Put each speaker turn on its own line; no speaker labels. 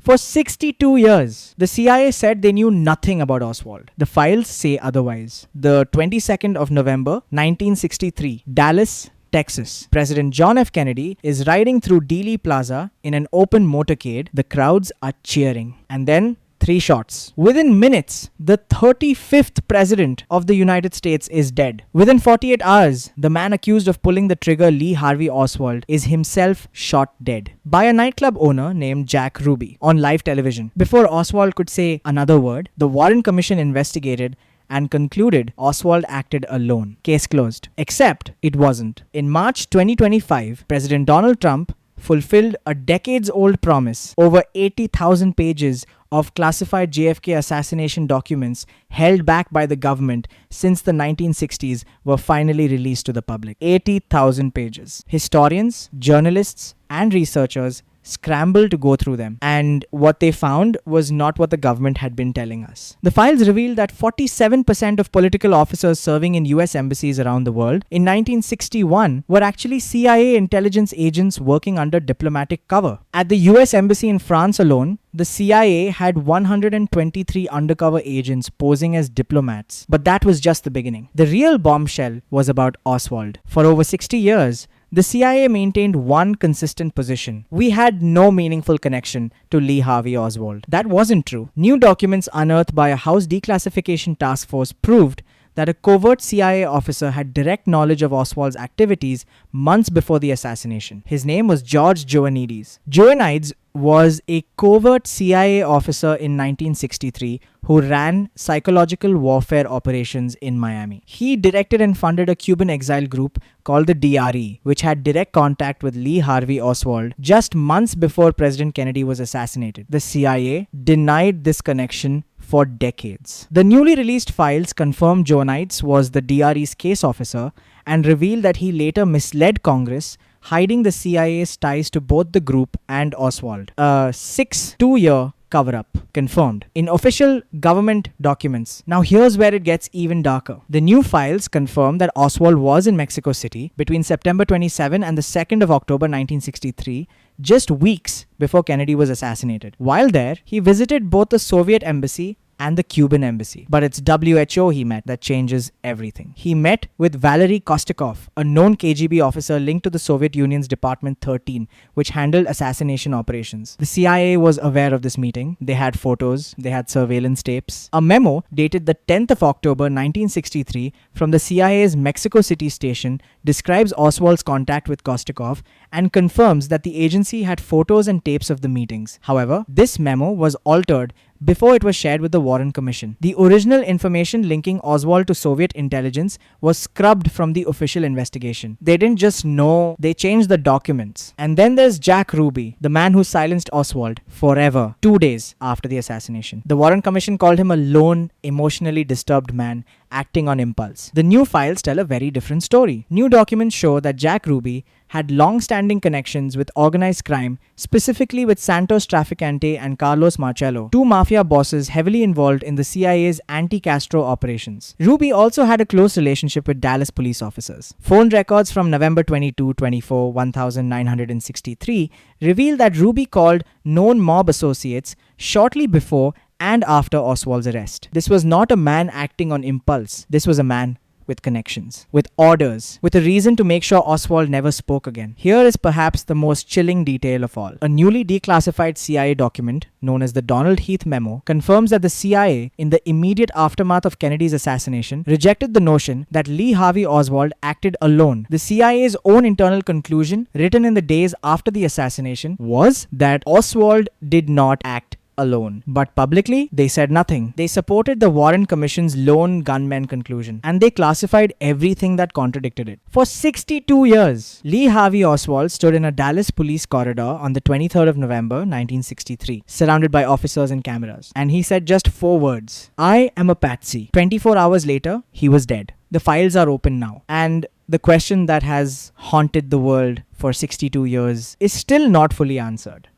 For 62 years, the CIA said they knew nothing about Oswald. The files say otherwise. The 22nd of November, 1963, Dallas, Texas. President John F. Kennedy is riding through Dealey Plaza in an open motorcade. The crowds are cheering. And then 3 shots. Within minutes, the 35th president of the United States is dead. Within 48 hours, the man accused of pulling the trigger, Lee Harvey Oswald, is himself shot dead by a nightclub owner named Jack Ruby on live television. Before Oswald could say another word, the Warren Commission investigated and concluded Oswald acted alone. Case closed. Except it wasn't. In March 2025, President Donald Trump fulfilled a decades-old promise. Over 80,000 pages of classified JFK assassination documents held back by the government since the 1960s were finally released to the public. 80,000 pages. Historians, journalists, and researchers scrambled to go through them, and what they found was not what the government had been telling us. The files revealed that 47% of political officers serving in US embassies around the world in 1961 were actually CIA intelligence agents working under diplomatic cover. At the US embassy in France alone, the CIA had 123 undercover agents posing as diplomats. But that was just the beginning. The real bombshell was about Oswald. For over 60 years, the CIA maintained one consistent position. We had no meaningful connection to Lee Harvey Oswald. That wasn't true. New documents unearthed by a House declassification task force proved that a covert CIA officer had direct knowledge of Oswald's activities months before the assassination. His name was George Joannides. Joannides was a covert CIA officer in 1963 who ran psychological warfare operations in Miami. He directed and funded a Cuban exile group called the DRE, which had direct contact with Lee Harvey Oswald just months before President Kennedy was assassinated. The CIA denied this connection for decades. The newly released files confirmed Joannides was the DRE's case officer and revealed that he later misled Congress, hiding the CIA's ties to both the group and Oswald. A 2-year cover-up confirmed in official government documents. Now here's where it gets even darker. The new files confirm that Oswald was in Mexico City between September 27 and the 2nd of October 1963, just weeks before Kennedy was assassinated. While there, he visited both the Soviet embassy and the Cuban embassy. But it's WHO he met that changes everything. He met with Valery Kostikov, a known KGB officer linked to the Soviet Union's Department 13, which handled assassination operations. The CIA was aware of this meeting. They had photos, they had surveillance tapes. A memo dated the 10th of October 1963 from the CIA's Mexico City station describes Oswald's contact with Kostikov and confirms that the agency had photos and tapes of the meetings. However, this memo was altered before it was shared with the Warren Commission. The original information linking Oswald to Soviet intelligence was scrubbed from the official investigation. They didn't just know, they changed the documents. And then there's Jack Ruby, the man who silenced Oswald forever, 2 days after the assassination. The Warren Commission called him a lone, emotionally disturbed man acting on impulse. The new files tell a very different story. New documents show that Jack Ruby had long-standing connections with organized crime, specifically with Santos Traficante and Carlos Marcello, 2 mafia bosses heavily involved in the CIA's anti-Castro operations. Ruby also had a close relationship with Dallas police officers. Phone records from November 22-24, 1963 reveal that Ruby called known mob associates shortly before and after Oswald's arrest. This was not a man acting on impulse. This was a man with connections, with orders, with a reason to make sure Oswald never spoke again. Here is perhaps the most chilling detail of all. A newly declassified CIA document, known as the Donald Heath Memo, confirms that the CIA, in the immediate aftermath of Kennedy's assassination, rejected the notion that Lee Harvey Oswald acted alone. The CIA's own internal conclusion, written in the days after the assassination, was that Oswald did not act alone. But publicly, they said nothing. They supported the Warren Commission's lone gunman conclusion, and they classified everything that contradicted it. For 62 years, Lee Harvey Oswald stood in a Dallas police corridor on the 23rd of November, 1963, surrounded by officers and cameras. And he said just 4 words: "I am a patsy." 24 hours later, he was dead. The files are open now. And the question that has haunted the world for 62 years is still not fully answered.